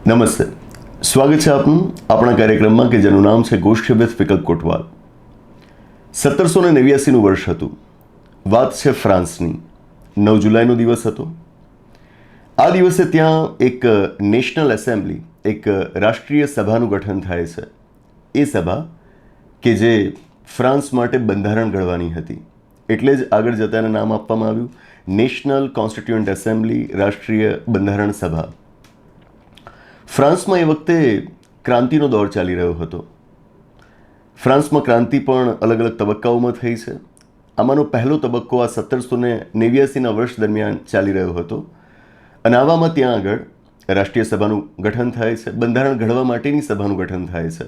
નમસ્તે, સ્વાગત છે આપનું આપણા કાર્યક્રમમાં કે જેનું નામ છે ગોષ્ઠી વિથ વિકલ્પ કોટવાલ. 1789નું વર્ષ હતું. વાત છે ફ્રાન્સની. 9 જુલાઈનો દિવસ હતો. આ દિવસે ત્યાં એક નેશનલ એસેમ્બલી, એક રાષ્ટ્રીય સભાનું ગઠન થાય છે. એ સભા કે જે ફ્રાન્સ માટે બંધારણ ઘડવાની હતી, એટલે જ આગળ જતા એને નામ આપવામાં આવ્યું નેશનલ કોન્સ્ટિટ્યુઅન્ટ એસેમ્બલી, રાષ્ટ્રીય બંધારણ સભા. ફ્રાન્સમાં એ વખતે ક્રાંતિનો દોર ચાલી રહ્યો હતો. ફ્રાન્સમાં ક્રાંતિ પણ અલગ અલગ તબક્કાઓમાં થઈ છે. આમાંનો પહેલો તબક્કો આ 1789ના વર્ષ દરમિયાન ચાલી રહ્યો હતો. અને આવામાં ત્યાં આગળ રાષ્ટ્રીય સભાનું ગઠન થાય છે, બંધારણ ઘડવા માટેની સભાનું ગઠન થાય છે.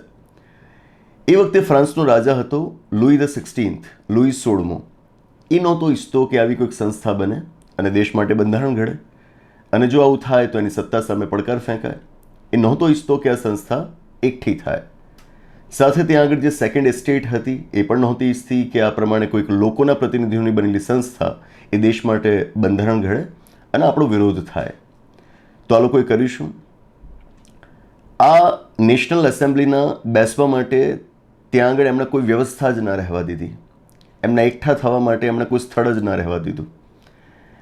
એ વખતે ફ્રાન્સનો રાજા હતો લુઈ XVI, લુઈ 16મો. એ નહોતો ઈચ્છતો કે આવી કોઈક સંસ્થા બને અને દેશ માટે બંધારણ ઘડે, અને જો આવું થાય તો એની સત્તા સામે પડકાર ફેંકાય. એ નહોતો ઈચ્છતો કે આ સંસ્થા એકઠી થાય. સાથે ત્યાં આગળ જે સેકન્ડ એસ્ટેટ હતી એ પણ નહોતી ઈચ્છતી કે આ પ્રમાણે કોઈક લોકોના પ્રતિનિધિઓની બનેલી સંસ્થા એ દેશ માટે બંધારણ ઘડે અને આપણો વિરોધ થાય. તો આ લોકોએ કરીશું. આ નેશનલ એસેમ્બલીના બેસવા માટે ત્યાં આગળ એમણે કોઈ વ્યવસ્થા જ ના રહેવા દીધી. એમના એકઠા થવા માટે એમણે કોઈ સ્થળ જ ના રહેવા દીધું.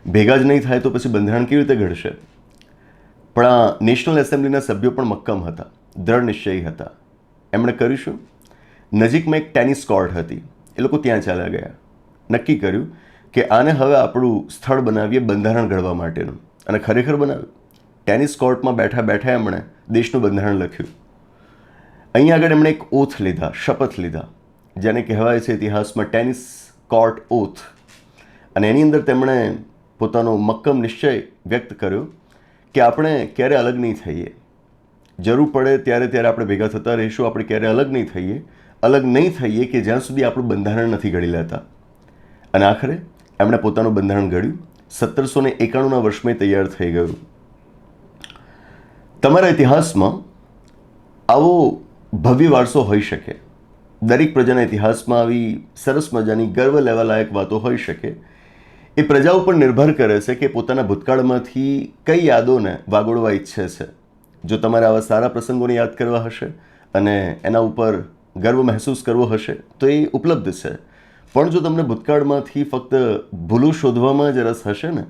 ભેગા જ નહીં થાય તો પછી બંધારણ કેવી રીતે ઘડશે? પણ આ નેશનલ એસેમ્બલીના સભ્યો પણ મક્કમ હતા, દ્રઢ નિશ્ચયી હતા. એમણે કરીશું. નજીકમાં એક ટેનિસ કોર્ટ હતી, એ લોકો ત્યાં ચાલ્યા ગયા. નક્કી કર્યું કે આને હવે આપણું સ્થળ બનાવીએ બંધારણ ઘડવા માટેનું. અને ખરેખર બનાવ્યું. ટેનિસ કોર્ટમાં બેઠા બેઠા એમણે દેશનું બંધારણ લખ્યું. અહીંયા આગળ એમણે એક ઓથ લીધા, શપથ લીધા, જેને કહેવાય છે ઇતિહાસમાં ટેનિસ કોર્ટ ઓથ. અને એની અંદર તેમણે પોતાનો મક્કમ નિશ્ચય વ્યક્ત કર્યો કે આપણે ક્યારે અલગ નહીં થઈએ. જરૂર પડે ત્યારે ત્યારે આપણે ભેગા થતા રહીશું. આપણે ક્યારે અલગ નહીં થઈએ. અલગ નહીં થઈએ કે જ્યાં સુધી આપણું બંધારણ નથી ઘડી લેતા. અને આખરે એમણે પોતાનું બંધારણ ઘડ્યું. 1791ના વર્ષમાં તૈયાર થઈ ગયું. તમારા ઇતિહાસમાં આવો ભવ્ય વારસો હોઈ શકે. દરેક પ્રજાના ઇતિહાસમાં આવી સરસ મજાની ગર્વ લેવા લાયક વાતો હોઈ શકે. એ પ્રજા ઉપર નિર્ભર કરે છે કે પોતાના ભૂતકાળમાંથી કઈ યાદોને વાગોળવા ઈચ્છે છે. જો તમારે આવા સારા પ્રસંગોને યાદ કરવા હશે અને એના ઉપર ગર્વ મહેસૂસ કરવો હશે તો એ ઉપલબ્ધ છે. પણ જો તમને ભૂતકાળમાંથી ફક્ત ભૂલો શોધવામાં જ રસ હશે ને,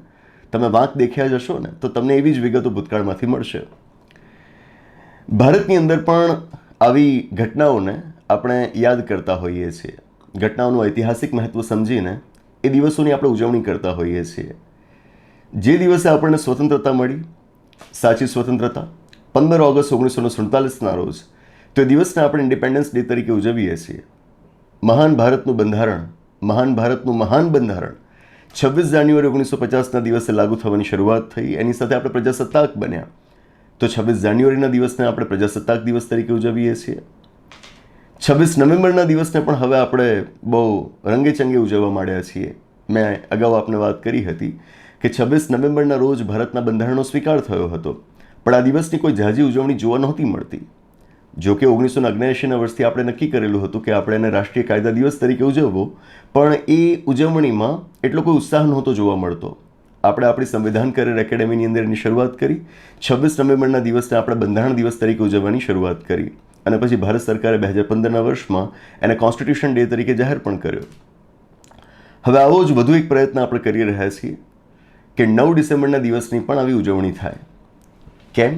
તમે વાંક દેખ્યા જશો ને, તો તમને એવી જ વિગતો ભૂતકાળમાંથી મળશે. ભારતની અંદર પણ આવી ઘટનાઓને આપણે યાદ કરતા હોઈએ છીએ. ઘટનાઓનું ઐતિહાસિક મહત્ત્વ સમજીને એ દિવસોની આપણે ઉજવણી કરતા હોઈએ છીએ. જે દિવસે આપણને સ્વતંત્રતા મળી, સાચી સ્વતંત્રતા 15 ઓગસ્ટ 1947ના રોજ, તો એ દિવસને આપણે ઇન્ડિપેન્ડન્સ ડે તરીકે ઉજવીએ છીએ. મહાન ભારતનું બંધારણ, મહાન ભારતનું મહાન બંધારણ 26 જાન્યુઆરી 1950ના દિવસે લાગુ થવાની શરૂઆત થઈ. એની સાથે આપણે પ્રજાસત્તાક બન્યા. તો 26 જાન્યુઆરીના દિવસને આપણે પ્રજાસત્તાક દિવસ તરીકે ઉજવીએ છીએ. 26 નવેમ્બરના દિવસને પણ હવે આપણે બહુ રંગેચંગે ઉજવવા માંડ્યા છીએ. મેં અગાઉ આપને વાત કરી હતી કે 26 નવેમ્બરના રોજ ભારતના બંધારણનો સ્વીકાર થયો હતો, પણ આ દિવસની કોઈ ઝાઝી ઉજવણી જોવા નહોતી મળતી. જો કે 1979ના વર્ષથી આપણે નક્કી કરેલું હતું કે આપણે એને રાષ્ટ્રીય કાયદા દિવસ તરીકે ઉજવવો, પણ એ ઉજવણીમાં એટલો કોઈ ઉત્સાહ નહોતો જોવા મળતો. આપણે આપણી સંવિધાન કરિયર એકેડેમીની અંદર એની શરૂઆત કરી. 26 નવેમ્બરના દિવસને આપણે બંધારણ દિવસ તરીકે ઉજવવાની શરૂઆત કરી. અને પછી ભારત સરકારે 2015ના વર્ષમાં એને કોન્સ્ટિટ્યુશન ડે તરીકે જાહેર પણ કર્યો. હવે આવો જ વધુ એક પ્રયત્ન આપણે કરી રહ્યા છીએ કે 9 ડિસેમ્બરના દિવસની પણ આવી ઉજવણી થાય. કેમ?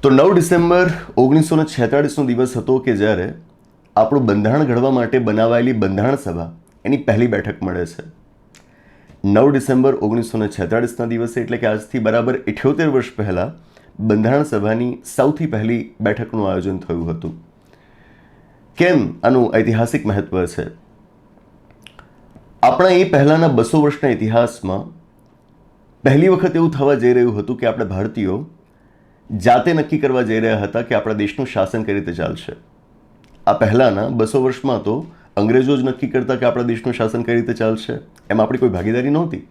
તો 9 ડિસેમ્બર 1946નો દિવસ હતો કે જ્યારે આપણું બંધારણ ઘડવા માટે બનાવાયેલી બંધારણ સભા એની પહેલી બેઠક મળે છે. 9 ડિસેમ્બર 1946ના દિવસે, એટલે કે આજથી બરાબર 78 વર્ષ પહેલાં બંધારણ સભાની સૌથી પહેલી બેઠકનું આયોજન થયું હતું. કેમ આનું ઐતિહાસિક મહત્વ છે? આપણા એ પહેલાંના 200 વર્ષના ઇતિહાસમાં પહેલી વખત એવું થવા જઈ રહ્યું હતું કે આપણે ભારતીયો જાતે નક્કી કરવા જઈ રહ્યા હતા કે આપણા દેશનું શાસન કઈ રીતે ચાલશે. આ પહેલાંના 200 વર્ષમાં તો અંગ્રેજો જ નક્કી કરતા કે આપણા દેશનું શાસન કઈ રીતે ચાલશે. એમાં આપણી કોઈ ભાગીદારી નહોતી.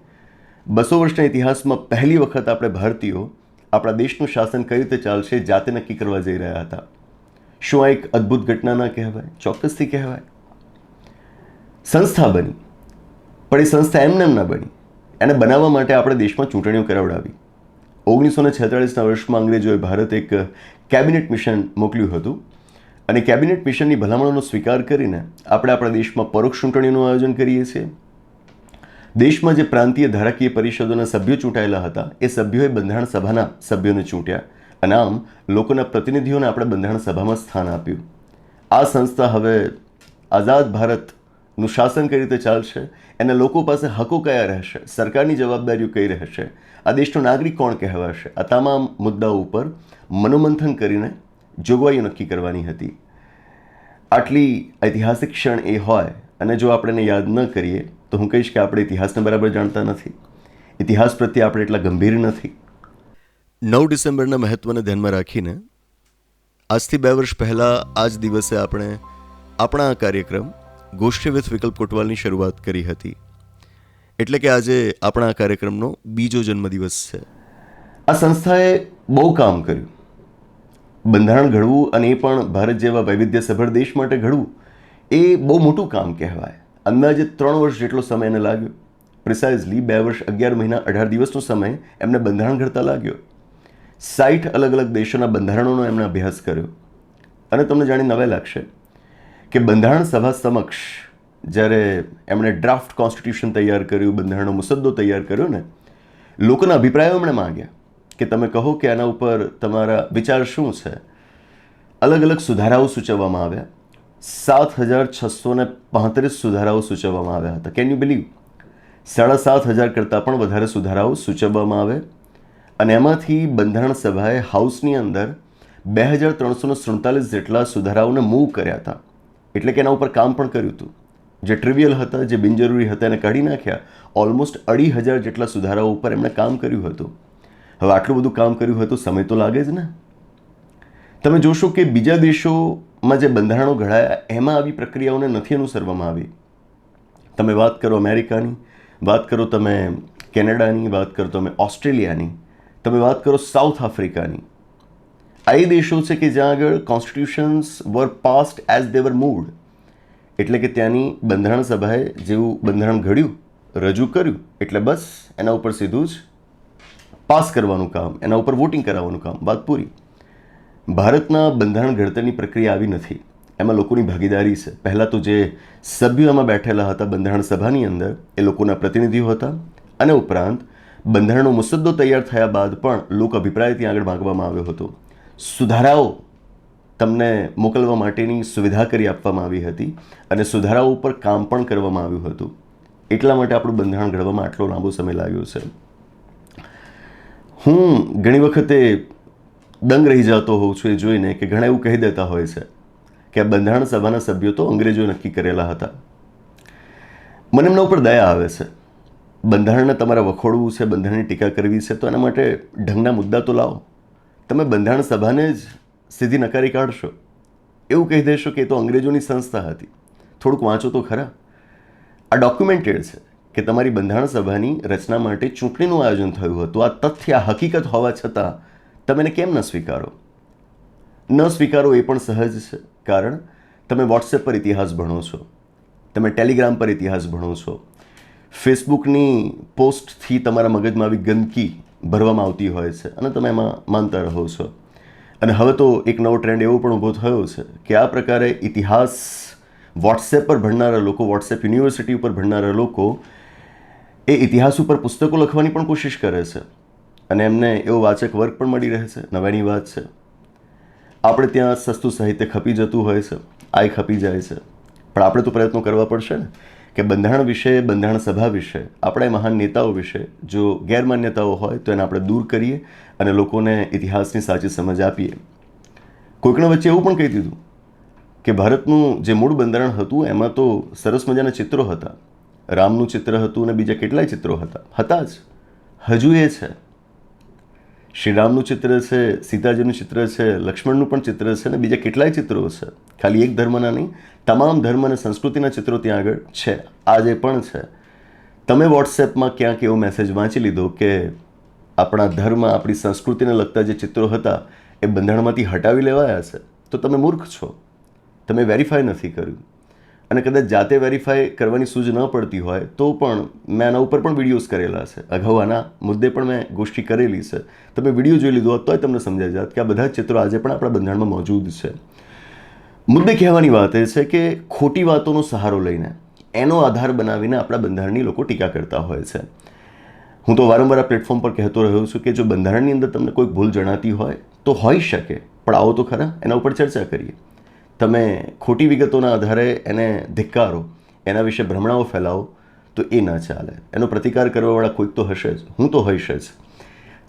200 વર્ષના ઇતિહાસમાં પહેલી વખત આપણે ભારતીયો આપણા દેશનું શાસન કઈ રીતે ચાલશે જાતે નક્કી કરવા જઈ રહ્યા હતા. શું આ એક અદ્ભુત ઘટના ના કહેવાય? ચોક્કસથી કહેવાય. સંસ્થા બની, પણ એ સંસ્થા એમને એમ ના બની. એને બનાવવા માટે આપણે દેશમાં ચૂંટણીઓ કરાવડાવી. 1946ના વર્ષમાં અંગ્રેજોએ ભારત એક કેબિનેટ મિશન મોકલ્યું હતું અને કેબિનેટ મિશનની ભલામણોનો સ્વીકાર કરીને આપણે આપણા દેશમાં પરોક્ષ ચૂંટણીનું આયોજન કરીએ છીએ. દેશમાં જે પ્રાંતીય ધારાકીય પરિષદોના સભ્યો ચૂંટાયેલા હતા એ સભ્યોએ બંધારણ સભાના સભ્યોને ચૂંટ્યા અને આમ લોકોના પ્રતિનિધિઓને આપણે બંધારણ સભામાં સ્થાન આપ્યું. આ સંસ્થા હવે આઝાદ ભારતનું શાસન કઈ રીતે ચાલશે, એના લોકો પાસે હકો કયા રહેશે, સરકારની જવાબદારીઓ કઈ રહેશે, આ દેશનો નાગરિક કોણ કહેવાશે, આ તમામ મુદ્દાઓ ઉપર મનોમંથન કરીને જોગવાઈઓ નક્કી કરવાની હતી. આટલી ઐતિહાસિક ક્ષણ એ હોય અને જો આપણે એને યાદ ન કરીએ તો હું કહીશ કે આપણે ઇતિહાસને બરાબર જાણતા નથી, ઇતિહાસ પ્રત્યે આપણે એટલા ગંભીર નથી. 9 ડિસેમ્બરના મહત્વને ધ્યાનમાં રાખીને આજથી 2 વર્ષ પહેલાં આ જ દિવસે આપણે આપણા આ કાર્યક્રમ ગોષ્ઠી વિથ વિકલ્પ કોટવાલની શરૂઆત કરી હતી. એટલે કે આજે આપણા આ કાર્યક્રમનો બીજો જન્મદિવસ છે. આ સંસ્થાએ બહુ કામ કર્યું. બંધારણ ઘડવું અને એ પણ ભારત જેવા વૈવિધ્યસભર દેશ માટે ઘડવું એ બહુ મોટું કામ કહેવાય. અંદાજે 3 વર્ષ જેટલો સમય એને લાગ્યો. પ્રિસાઇઝલી 2 વર્ષ 11 મહિના 18 દિવસનો સમય એમને બંધારણ ઘડતા લાગ્યો. 60 અલગ અલગ દેશોના બંધારણોનો એમણે અભ્યાસ કર્યો. અને તમને જાણી નવાઈ લાગશે કે બંધારણ સભા સમક્ષ જ્યારે એમણે ડ્રાફ્ટ કોન્સ્ટિટ્યુશન તૈયાર કર્યું, બંધારણનો મુસદ્દો તૈયાર કર્યો ને, લોકોના અભિપ્રાયો એમણે માંગ્યા કે તમે કહો કે આના ઉપર તમારા વિચાર શું છે. અલગ અલગ સુધારાઓ સૂચવવામાં આવ્યા. 7,635 સુધારાઓ સૂચવવામાં આવ્યા હતા. Can you believe? 7,500 કરતાં પણ વધારે સુધારાઓ સૂચવવામાં આવે અને એમાંથી બંધારણ સભાએ હાઉસની અંદર 2,347 જેટલા સુધારાઓને મૂવ કર્યા હતા. એટલે કે એના ઉપર કામ પણ કર્યું હતું. જે ટ્રિવિયલ હતા, જે બિનજરૂરી હતા એને કાઢી નાખ્યા. ઓલમોસ્ટ 2,500 જેટલા સુધારાઓ ઉપર એમણે કામ કર્યું હતું. હવે આટલું બધું કામ કર્યું હતું, સમય તો લાગે જ ને. તમે જોશો કે બીજા દેશોમાં જે બંધારણો ઘડાયા એમાં આવી પ્રક્રિયાઓને નથી અનુસરવામાં આવી. તમે વાત કરો અમેરિકાની, વાત કરો તમે કેનેડાની, વાત કરો તમે ઓસ્ટ્રેલિયાની, તમે વાત કરો સાઉથ આફ્રિકાની. આ એ દેશો છે કે જ્યાં આગળ કોન્સ્ટિટ્યુશન્સ વર પાસ્ડ એઝ દે વર મૂવ્ડ. એટલે કે ત્યાંની બંધારણ સભાએ જેવું બંધારણ ઘડ્યું, રજૂ કર્યું, એટલે બસ એના ઉપર સીધું જ પાસ કરવાનું કામ, એના ઉપર વોટિંગ કરાવવાનું કામ, વાત પૂરી. ભારતના બંધારણ ઘડતરની પ્રક્રિયા આવી નથી. એમાં લોકોની ભાગીદારી છે. પહેલાં તો જે સભ્યો એમાં બેઠેલા હતા બંધારણ સભાની અંદર એ લોકોના પ્રતિનિધિઓ હતા અને ઉપરાંત બંધારણનો મુસદ્દો તૈયાર થયા બાદ પણ લોક અભિપ્રાય ત્યાં આગળ માગવામાં આવ્યો હતો. સુધારાઓ તમને મોકલવા માટેની સુવિધા કરી આપવામાં આવી હતી અને સુધારાઓ ઉપર કામ પણ કરવામાં આવ્યું હતું. એટલા માટે આપણું બંધારણ ઘડવામાં આટલો લાંબો સમય લાગ્યો છે. હું ઘણી વખતે દંગ રહી જતો હોઉં છું એ જોઈને કે ઘણા એવું કહી દેતા હોય છે કે આ બંધારણ સભાના સભ્યો તો અંગ્રેજોએ નક્કી કરેલા હતા. મને એમના ઉપર દયા આવે છે. બંધારણને તમારે વખોડવું છે, બંધારણની ટીકા કરવી છે તો એના માટે ઢંગના મુદ્દા તો લાવો. તમે બંધારણ સભાને જ સીધી નકારી કાઢશો, એવું કહી દેશો કે એ તો અંગ્રેજોની સંસ્થા હતી. થોડુંક વાંચો તો ખરા. આ ડોક્યુમેન્ટેડ છે કે તમારી બંધારણ સભાની રચના માટે ચૂંટણીનું આયોજન થયું હતું. આ તથ્ય, આ હકીકત હોવા છતાં તમે એને કેમ ન સ્વીકારો? ન સ્વીકારો એ પણ સહજ છે. કારણ તમે વોટ્સએપ પર ઇતિહાસ ભણો છો, તમે ટેલિગ્રામ પર ઇતિહાસ ભણો છો, ફેસબુકની પોસ્ટથી તમારા મગજમાં આવી ગંદકી ભરવામાં આવતી હોય છે અને તમે એમાં માનતા રહો છો. અને હવે તો એક નવો ટ્રેન્ડ એવો પણ ઊભો થયો છે કે આ પ્રકારે ઇતિહાસ વોટ્સએપ પર ભણનારા લોકો, વોટ્સએપ યુનિવર્સિટી ઉપર ભણનારા લોકો એ ઇતિહાસ ઉપર પુસ્તકો લખવાની પણ કોશિશ કરે છે અને એમને એવો વાચક વર્ગ પણ મળી રહે છે. નવાઈની વાત છે. આપણે ત્યાં સસ્તું સાહિત્ય ખપી જતું હોય છે, આ ખપી જાય છે, પણ આપણે તો પ્રયત્નો કરવા પડશે ને કે બંધારણ વિશે, બંધારણ સભા વિશે, આપણા મહાન નેતાઓ વિશે જો ગેરમાન્યતાઓ હોય તો એને આપણે દૂર કરીએ અને લોકોને ઇતિહાસની સાચી સમજ આપીએ. કોઈકને વચ્ચે એવું પણ કહી દીધું કે ભારતનું જે મૂળ બંધારણ હતું એમાં તો સરસ મજાના ચિત્રો હતા. રામનું ચિત્ર હતું અને બીજા કેટલાય ચિત્રો હતા જ, હજુ એ છે. શ્રીરામનું ચિત્ર છે, સીતાજીનું ચિત્ર છે, લક્ષ્મણનું પણ ચિત્ર છે અને બીજા કેટલાય ચિત્રો છે. ખાલી એક ધર્મના નહીં, તમામ ધર્મ અને સંસ્કૃતિના ચિત્રો ત્યાં આગળ છે. આજે પણ છે. તમે વોટ્સએપમાં ક્યાંક એવો મેસેજ વાંચી લીધો કે આપણા ધર્મ, આપણી સંસ્કૃતિને લગતા જે ચિત્રો હતા એ બંધારણમાંથી હટાવી લેવાયા છે, તો તમે મૂર્ખ છો. તમે વેરીફાઈ નથી કર્યું. અને કદાચ જાતે વેરીફાઈ કરવાની સૂઝ ન પડતી હોય તો પણ મેં આના ઉપર પણ વિડીયોઝ કરેલા છે, અગાઉ આના મુદ્દે પણ મેં ગોષ્ઠી કરેલી છે. તમે વિડીયો જોઈ લીધો હોત તોય તમને સમજાઈ જાત કે આ બધા ચિત્રો આજે પણ આપણા બંધારણમાં મોજૂદ છે. મુદ્દે કહેવાની વાત એ છે કે ખોટી વાતોનો સહારો લઈને એનો આધાર બનાવીને આપણા બંધારણની લોકો ટીકા કરતા હોય છે. હું તો વારંવાર આ પ્લેટફોર્મ પર કહેતો રહ્યો છું કે જો બંધારણની અંદર તમને કોઈ ભૂલ જણાતી હોય તો હોઈ શકે, પણ આવો તો ખરા એના ઉપર ચર્ચા કરીએ. તમે ખોટી વિગતોના આધારે એને ધિક્કારો, એના વિશે ભ્રમણાઓ ફેલાવો તો એ ના ચાલે. એનો પ્રતિકાર કરવાવાળા કોઈક તો હશે જ, હું તો હોઈશ જ.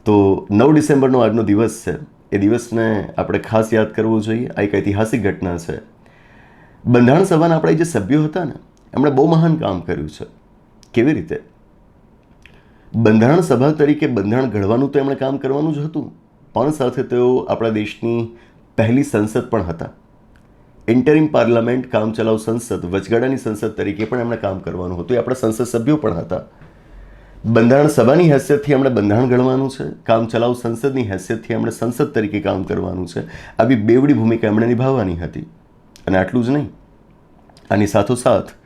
તો 9 ડિસેમ્બરનો આજનો દિવસ છે, એ દિવસને આપણે ખાસ યાદ કરવો જોઈએ. આ એક ઐતિહાસિક ઘટના છે. બંધારણ સભાના આપણા જે સભ્યો હતા ને, એમણે બહુ મહાન કામ કર્યું છે. કેવી રીતે? બંધારણ સભા તરીકે બંધારણ ઘડવાનું તો એમણે કામ કરવાનું જ હતું, પણ સાથે તેઓ આપણા દેશની પહેલી સંસદ પણ હતા. ઇન્ટરિમ પાર્લામેન્ટ, કામચલાઉ સંસદ, વચગાળાની સંસદ તરીકે પણ એમણે કામ કરવાનું હતું. એ આપણા સંસદ સભ્યો પણ હતા. બંધારણ સભાની હેસિયતથી એમણે બંધારણ ઘડવાનું છે, કામચલાઉ સંસદની હેસિયતથી એમણે સંસદ તરીકે કામ કરવાનું છે. આવી બેવડી ભૂમિકા એમણે નિભાવવાની હતી. અને આટલું જ નહીં, આની સાથોસાથ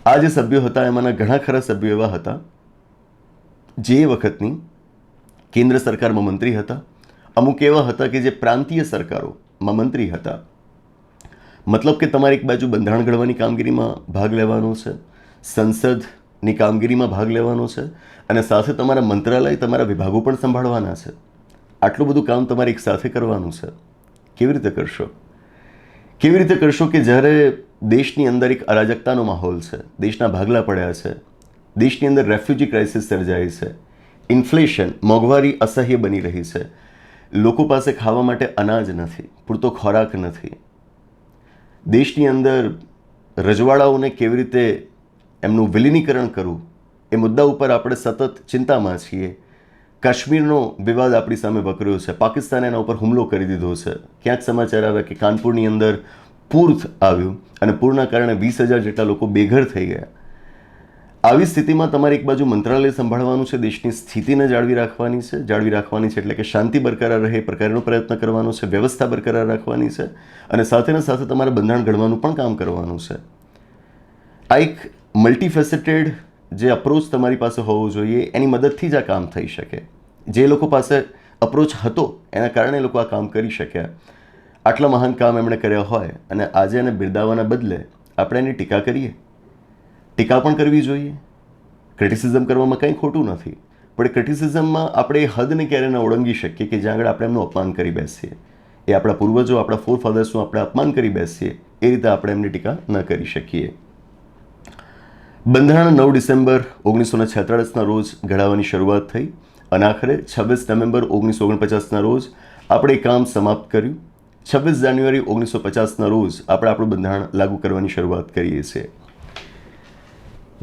આ જે સભ્યો હતા એમાંના ઘણા ખરા સભ્યો એવા હતા જે વખતની કેન્દ્ર સરકારમાં મંત્રી હતા, અમુક એવા હતા કે જે પ્રાંતીય સરકારોમાં મંત્રી હતા. મતલબ કે તમારે એક બાજુ બંધારણ ઘડવાની કામગીરીમાં ભાગ લેવાનો છે, સંસદની કામગીરીમાં ભાગ લેવાનો છે, અને સાથે તમારા મંત્રાલય, તમારા વિભાગો પણ સંભાળવાના છે. આટલું બધું કામ તમારે એક સાથે કરવાનું છે. કેવી રીતે કરશો? કેવી રીતે કરશો કે જ્યારે દેશની અંદર એક અરાજકતાનો માહોલ છે, દેશના ભાગલા પડ્યા છે, દેશની અંદર રેફ્યુજી ક્રાઇસિસ સર્જાઈ છે, ઇન્ફ્લેશન, મોંઘવારી અસહ્ય બની રહી છે, લોકો પાસે ખાવા માટે અનાજ નથી, પૂરતો ખોરાક નથી, દેશની અંદર રજવાડાઓને કેવી રીતે એમનું વિલીનીકરણ કરવું એ મુદ્દા ઉપર આપણે સતત ચિંતામાં છીએ. કાશ્મીરનો વિવાદ આપણી સામે વકર્યો છે, પાકિસ્તાને એના ઉપર હુમલો કરી દીધો છે. ક્યાંક સમાચાર આવ્યા કે કાનપુરની અંદર પૂર આવ્યું અને પૂરના કારણે 20,000 જેટલા લોકો બેઘર થઈ ગયા. આવી સ્થિતિમાં તમારે એક બાજુ મંત્રાલય સંભાળવાનું છે, દેશની સ્થિતિને જાળવી રાખવાની છે એટલે કે શાંતિ બરકરાર રહે એ પ્રકારનો પ્રયત્ન કરવાનો છે, વ્યવસ્થા બરકરાર રાખવાની છે, અને સાથે સાથે તમારે બંધારણ ઘડવાનું પણ કામ કરવાનું છે. આ એક મલ્ટીફેસેટેડ જે અપ્રોચ તમારી પાસે હોવો જોઈએ, એની મદદથી જ આ કામ થઈ શકે. જે લોકો પાસે અપ્રોચ હતો એના કારણે લોકો આ કામ કરી શક્યા. આટલા મહાન કામ એમણે કર્યા હોય અને આજે એને બિરદાવવાના બદલે આપણે એની ટીકા કરીએ. ટીકા પણ કરવી જોઈએ, ક્રિટિસિઝમ કરવામાં કંઈ ખોટું નથી, પણ ક્રિટિસિઝમમાં આપણે એ હદને ક્યારે ન ઓળંગી શકીએ કે જ્યાં આગળ આપણે એમનું અપમાન કરી બેસીએ. એ આપણા પૂર્વજો, આપણા ફોરફાધર્સનું આપણે અપમાન કરી બેસીએ, એ રીતે આપણે એમની ટીકા ન કરી શકીએ. બંધારણ 9 ડિસેમ્બર 1946ના રોજ ઘડાવવાની શરૂઆત થઈ અને આખરે 26 નવેમ્બર 1949ના રોજ આપણે એ કામ સમાપ્ત કર્યું. 26 જાન્યુઆરી 1950ના રોજ આપણે આપણું બંધારણ લાગુ કરવાની શરૂઆત કરીએ છીએ.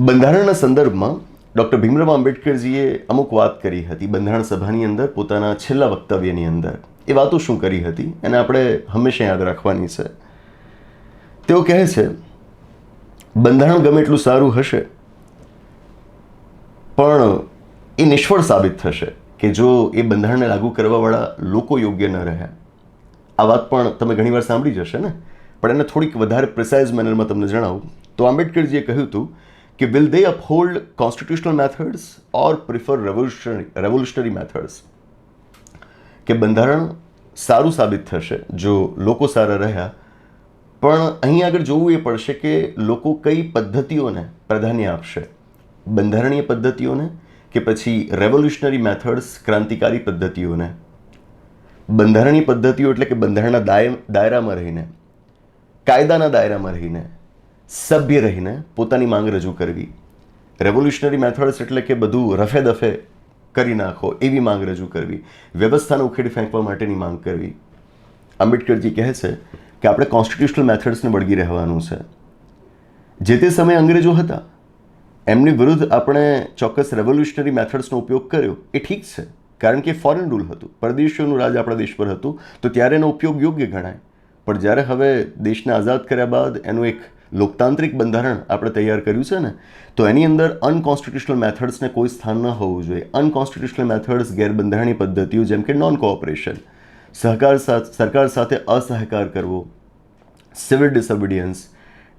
બંધારણના સંદર્ભમાં ડૉક્ટર ભીમરાવ આંબેડકરજીએ અમુક વાત કરી હતી બંધારણ સભાની અંદર, પોતાના છેલ્લા વક્તવ્યની અંદર. એ વાતો શું કરી હતી એને આપણે હંમેશા યાદ રાખવાની છે. તેઓ કહે છે, બંધારણ ગમે એટલું સારું હશે પણ એ નિષ્ફળ સાબિત થશે કે જો એ બંધારણને લાગુ કરવાવાળા લોકો યોગ્ય ન રહ્યા. આ વાત પણ તમે ઘણીવાર સાંભળી જશે ને, પણ એને થોડીક વધારે પ્રિસાઇઝ મેનરમાં તમને જણાવું તો આંબેડકરજીએ કહ્યું હતું કે will they uphold constitutional methods or prefer revolutionary methods, કે બંધારણ સારું સાબિત થશે જો લોકો સારા રહ્યા, પણ અહીં આગળ જોવું એ પડશે કે લોકો કઈ પદ્ધતિઓને પ્રાધાન્ય આપશે, બંધારણીય પદ્ધતિઓને કે પછી રેવોલ્યુશનરી મેથડ્સ, ક્રાંતિકારી પદ્ધતિઓને. બંધારણીય પદ્ધતિઓ એટલે કે બંધારણના દાયરામાં રહીને, કાયદાના દાયરામાં રહીને, સભ્ય રહીને પોતાની માંગ રજૂ કરવી. રેવોલ્યુશનરી મેથડ્સ એટલે કે બધું રફે દફે કરી નાખો એવી માંગ રજૂ કરવી, વ્યવસ્થાને ઉખેડી ફેંકવા માટેની માંગ કરવી. આંબેડકરજી કહે છે કે આપણે કોન્સ્ટિટ્યુશનલ મેથડ્સને વળગી રહેવાનું છે. જે તે સમયે અંગ્રેજો હતા એમની વિરુદ્ધ આપણે ચોક્કસ રેવોલ્યુશનરી મેથડ્સનો ઉપયોગ કર્યો, એ ઠીક છે, કારણ કે ફોરેન રૂલ હતું, પરદેશીઓનું રાજ આપણા દેશ પર હતું, તો ત્યારે એનો ઉપયોગ યોગ્ય ગણાય. પણ જ્યારે હવે દેશને આઝાદ કર્યા બાદ એનું એક લોકતાંત્રિક બંધારણ આપણે તૈયાર કર્યું છે ને, તો એની અંદર અનકોન્સ્ટિટ્યુશનલ મેથડ્સને કોઈ સ્થાન ન હોવું જોઈએ. અનકોન્સ્ટિટ્યુશનલ મેથડ્સ ગેરબંધારણીય પદ્ધતિઓ જેમ કે નોન કોઓપરેશન, સરકાર સાથે અસહકાર કરવો, સિવિલ ડિસઓબિડિયન્સ,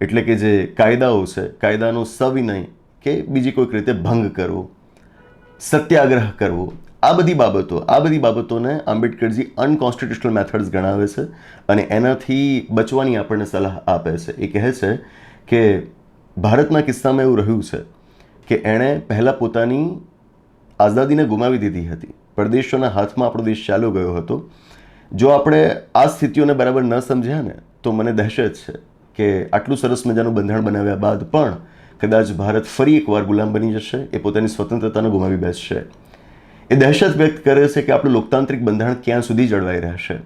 એટલે કે જે કાયદાઓ છે, કાયદાનો સવિનય કે બીજી કોઈક રીતે ભંગ કરવો, સત્યાગ્રહ કરવો, આ બધી બાબતોને આંબેડકરજી અનકોન્સ્ટિટ્યુશનલ મેથડ્સ ગણાવે છે અને એનાથી બચવાની આપણને સલાહ આપે છે. એ કહે છે કે ભારતના કિસ્સામાં એવું રહ્યું છે કે એણે પહેલાં પોતાની આઝાદીને ગુમાવી દીધી હતી, પરદેશોના હાથમાં આપણો દેશ ચાલ્યો ગયો હતો. જો આપણે આ સ્થિતિઓને બરાબર ન સમજ્યા ને તો મને દહેશત છે કે આટલું સરસ મજાનું બંધારણ બનાવ્યા બાદ પણ કદાચ ભારત ફરી એકવાર ગુલામ બની જશે, એ પોતાની સ્વતંત્રતાને ગુમાવી બેસશે. એ દહેશત વ્યક્ત કરે છે કે આપણું લોકતાંત્રિક બંધારણ ક્યાં સુધી જળવાઈ રહેશે.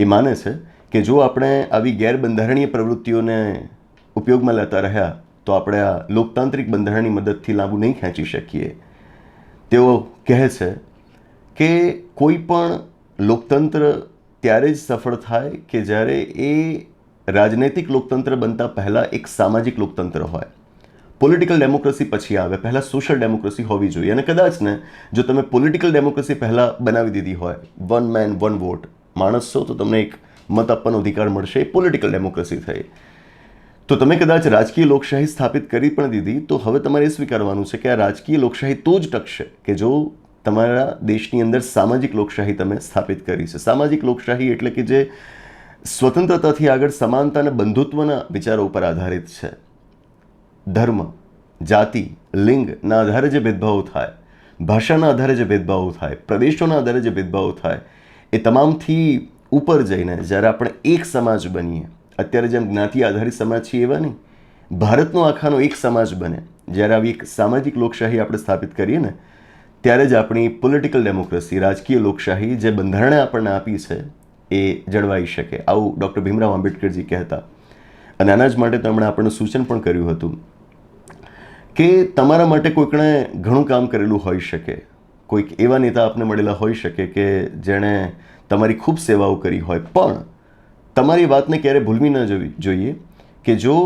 એ માને છે કે જો આપણે આવી ગેરબંધારણીય પ્રવૃત્તિઓને ઉપયોગમાં લેતા રહ્યા તો આપણે આ લોકતાંત્રિક બંધારણની મદદથી લાંબુ નહીં ખેંચી શકીએ. તેઓ કહે છે કે કોઈ પણ લોકતંત્ર ત્યારે જ સફળ થાય કે જ્યારે એ રાજનૈતિક લોકતંત્ર બનતા પહેલાં એક સામાજિક લોકતંત્ર હોય. પોલિટિકલ ડેમોક્રેસી પછી આવે, પહેલાં સોશિયલ ડેમોક્રેસી હોવી જોઈએ. અને કદાચ ને જો તમે પોલિટિકલ ડેમોક્રેસી પહેલાં બનાવી દીધી હોય, વન મેન વન વોટ, માણસ છો તો તમને એક મત આપવાનો અધિકાર મળશે, એ પોલિટિકલ ડેમોક્રેસી થઈ. તો તમે કદાચ રાજકીય લોકશાહી સ્થાપિત કરી પણ દીધી તો હવે તમારે એ સ્વીકારવાનું છે કે આ રાજકીય લોકશાહી તો જ ટકશે કે જો તમારા દેશની અંદર સામાજિક લોકશાહી તમે સ્થાપિત કરી છે. સામાજિક લોકશાહી એટલે કે જે સ્વતંત્રતાથી આગળ સમાનતા અને બંધુત્વના વિચારો ઉપર આધારિત છે. ધર્મ, જાતિ, લિંગના આધારે જે ભેદભાવો થાય, ભાષાના આધારે જે ભેદભાવો થાય, પ્રદેશોના આધારે જે ભેદભાવો થાય, એ તમામથી ઉપર જઈને જ્યારે આપણે એક સમાજ બનીએ, અત્યારે જેમ જ્ઞાતિ આધારિત સમાજ છે એવા નહીં, ભારતનો આખાનો એક સમાજ બને, જ્યારે આવી એક સામાજિક લોકશાહી આપણે સ્થાપિત કરીએ ને ત્યારે જ આપણી પોલિટિકલ ડેમોક્રેસી, રાજકીય લોકશાહી જે બંધારણે આપણને આપી છે એ જળવાઈ શકે. આવું ડૉક્ટર ભીમરાવ આંબેડકરજી કહેતા. અને આના જ માટે તેમણે આપણને સૂચન પણ કર્યું હતું કે તમારા માટે કોઈકણે ઘણું કામ કરેલું હોઈ શકે, કોઈક એવા નેતા આપને મળેલા હોઈ શકે કે જેણે તમારી ખૂબ સેવાઓ કરી હોય, પણ તમારી વાતને ક્યારે ભૂલવી ન જવી જોઈએ કે જો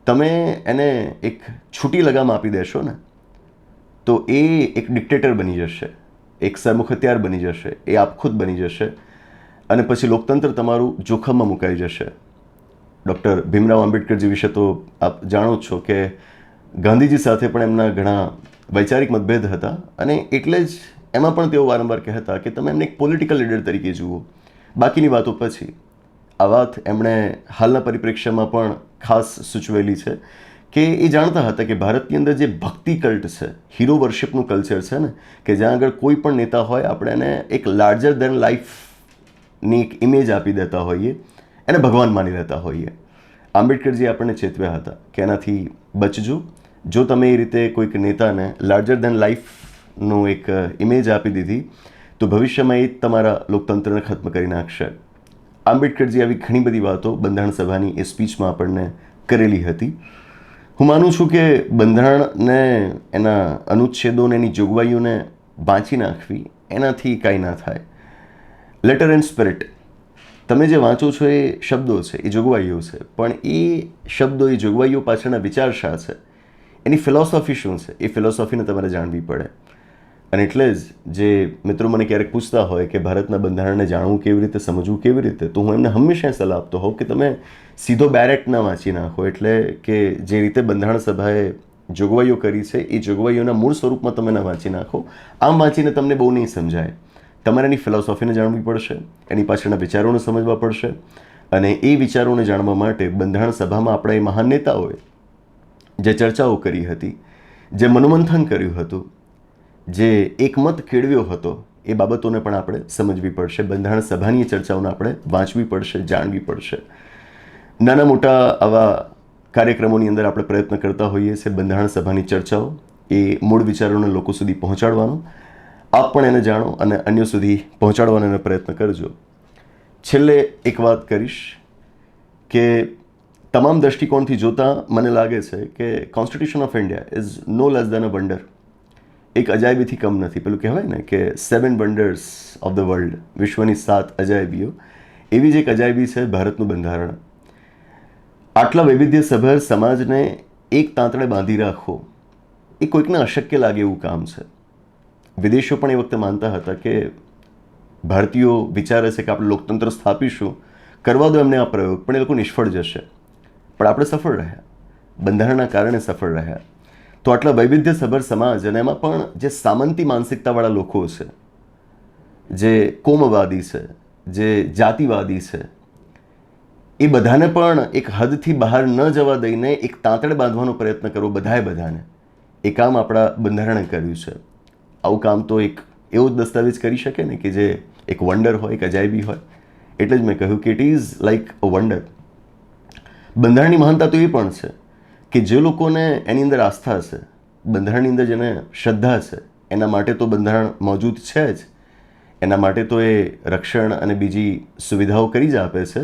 તમે એને એક છૂટી લગામ આપી દેશો ને તો એ એક ડિક્ટેટર બની જશે, એક સરમુખત્યાર બની જશે, એ આપખુદ બની જશે અને પછી લોકતંત્ર તમારું જોખમમાં મુકાઈ જશે. ડૉક્ટર ભીમરાવ આંબેડકરજી વિશે તો આપ જાણો જ છો કે ગાંધીજી સાથે પણ એમના ઘણા વૈચારિક મતભેદ હતા અને એટલે જ એમાં પણ તેઓ વારંવાર કહેતા કે તમે એમને એક પોલિટિકલ લીડર તરીકે જુઓ, બાકીની વાતો પછી. આ વાત એમણે હાલના પરિપ્રેક્ષ્યમાં પણ ખાસ સૂચવેલી છે કે એ જાણતા હતા કે ભારતની અંદર જે ભક્તિ કલ્ટ છે, હીરો વર્શિપનું કલ્ચર છે ને, કે જ્યાં આગળ કોઈ પણ નેતા હોય આપણે એને એક લાર્જર દેન લાઈફની એક ઇમેજ આપી દેતા હોઈએ, એને ભગવાન માની લેતા હોઈએ. આંબેડકરજી આપણને ચેતવ્યા હતા કે એનાથી બચજો. જો તમે એ રીતે કોઈક નેતાને લાર્જર દેન લાઈફનું એક ઇમેજ આપી દીધી તો ભવિષ્યમાં એ તમારા લોકતંત્રને ખત્મ કરી નાખશે. આંબેડકરજી આવી ઘણી બધી વાતો બંધારણ સભાની એ સ્પીચમાં આપણને કરેલી હતી. હું માનું છું કે બંધારણને, એના અનુચ્છેદોને, એની જોગવાઈઓને વાંચી નાખવી એનાથી કાંઈ ના થાય. લેટર એન્ડ સ્પિરિટ, તમે જે વાંચો છો એ શબ્દો છે, એ જોગવાઈઓ છે, પણ એ શબ્દો, એ જોગવાઈઓ પાછળના વિચાર શા છે, એની ફિલોસોફી શું છે, એ ફિલોસોફીને તમારે જાણવી પડે. અને એટલે જ જે મિત્રો મને ક્યારેક પૂછતા હોય કે ભારતના બંધારણને જાણવું કેવી રીતે, સમજવું કેવી રીતે, તો હું એમને હંમેશા સલાહ આપતો હોઉં કે તમે સીધો બેરેક્ટ ના વાંચી નાખો. એટલે કે જે રીતે બંધારણ સભાએ જોગવાઈઓ કરી છે એ જોગવાઈઓના મૂળ સ્વરૂપમાં તમે ના વાંચી નાખો. આમ વાંચીને તમને બહુ નહીં સમજાય. તમારે એની ફિલોસોફીને જાણવી પડશે, એની પાછળના વિચારોને સમજવા પડશે અને એ વિચારોને જાણવા માટે બંધારણ સભામાં આપણા એ મહાન નેતાઓએ જે ચર્ચાઓ કરી હતી, જે મનોમંથન કર્યું હતું, જે એકમત કેળવ્યો હતો, એ બાબતોને પણ આપણે સમજવી પડશે. બંધારણ સભાની ચર્ચાઓને આપણે વાંચવી પડશે, જાણવી પડશે. નાના મોટા આવા કાર્યક્રમોની અંદર આપણે પ્રયત્ન કરતા હોઈએ છીએ બંધારણ સભાની ચર્ચાઓ, એ મૂળ વિચારોને લોકો સુધી પહોંચાડવાનો. આપ પણ એને જાણો અને અન્યો સુધી પહોંચાડવાનો પ્રયત્ન કરજો. છેલ્લે એક વાત કરીશ કે તમામ દૃષ્ટિકોણથી જોતાં મને લાગે છે કે constitution of India is no less than a wonder. એક અજાયબીથી કમ નથી. પેલું કહેવાય ને કે 7 વન્ડર્સ ઓફ ધ વર્લ્ડ, વિશ્વની 7 અજાયબીઓ, એવી જ એક અજાયબી છે ભારતનું બંધારણ. આટલા વૈવિધ્યસભર સમાજને એક તાંતણે બાંધી રાખવો એ કોઈકને અશક્ય લાગે એવું કામ છે. વિદેશો પણ એ વખતે માનતા હતા કે ભારતીયો વિચારે છે કે આપણે લોકતંત્ર સ્થાપીશું, કરવા દો એમને આ પ્રયોગ, પણ એ લોકો નિષ્ફળ જશે. પણ આપણે સફળ રહ્યા, બંધારણના કારણે સફળ રહ્યા. તો આટલા વૈવિધ્યસભર સમાજ અને એમાં પણ જે સામંતી માનસિકતાવાળા લોકો છે, જે કોમવાદી છે, જે જાતિવાદી છે, એ બધાને પણ એક હદથી બહાર ન જવા દઈને એક તાંતડે બાંધવાનો પ્રયત્ન કરવો બધાને, એ કામ આપણા બંધારણે કર્યું છે. આવું કામ તો એક એવો જ દસ્તાવેજ કરી શકે ને કે જે એક વન્ડર હોય, એક અજાયબી હોય. એટલે જ મેં કહ્યું કે it is like a wonder. બંધારણની મહાનતા તો એ પણ છે કે જે લોકોને એની અંદર આસ્થા છે, બંધારણની અંદર જેને શ્રદ્ધા છે, એના માટે તો બંધારણ મોજૂદ છે જ. એના માટે તો એ રક્ષણ અને બીજી સુવિધાઓ કરી જ આપે છે.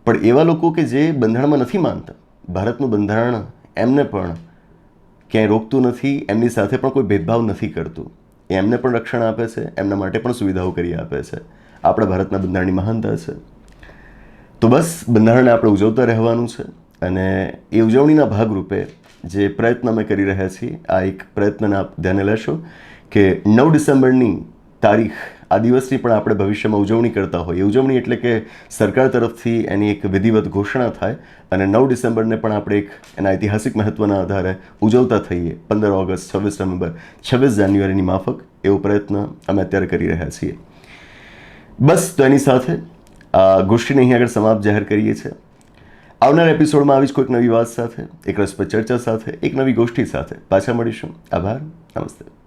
પણ એવા લોકો કે જે બંધારણમાં નથી માનતા, ભારતનું બંધારણ એમને પણ ક્યાંય રોકતું નથી, એમની સાથે પણ કોઈ ભેદભાવ નથી કરતું. એ એમને પણ રક્ષણ આપે છે, એમના માટે પણ સુવિધાઓ કરી આપે છે. આપણા ભારતના બંધારણની મહાનતા છે. તો બસ બંધારણને આપણે ઉજવતા રહેવાનું છે અને એ ઉજવણીના ભાગરૂપે જે પ્રયત્ન અમે કરી રહ્યા છીએ, આ એક પ્રયત્નને આપ ધ્યાને લેશો કે 9 ડિસેમ્બરની તારીખ, આ દિવસની પણ આપણે ભવિષ્યમાં ઉજવણી કરતા હોઈએ. ઉજવણી એટલે કે સરકાર તરફથી એની એક વિધિવત ઘોષણા થાય અને 9 ડિસેમ્બરને પણ આપણે એક એના ઐતિહાસિક મહત્ત્વના આધારે ઉજવતા થઈએ. 15 ઓગસ્ટ, 26 નવેમ્બર, 26 જાન્યુઆરીની માફક એવો પ્રયત્ન અમે અત્યારે કરી રહ્યા છીએ. બસ તો એની સાથે આ ગોષ્ઠીને અહીં આગળ સમાપ્ત જાહેર કરીએ છીએ. આવનાર એપિસોડમાં આવી જ કોઈક નવી વાત સાથે, એક રસપ્રદ ચર્ચા સાથે, એક નવી ગોષ્ઠી સાથે પાછા મળીશું. આભાર. નમસ્તે.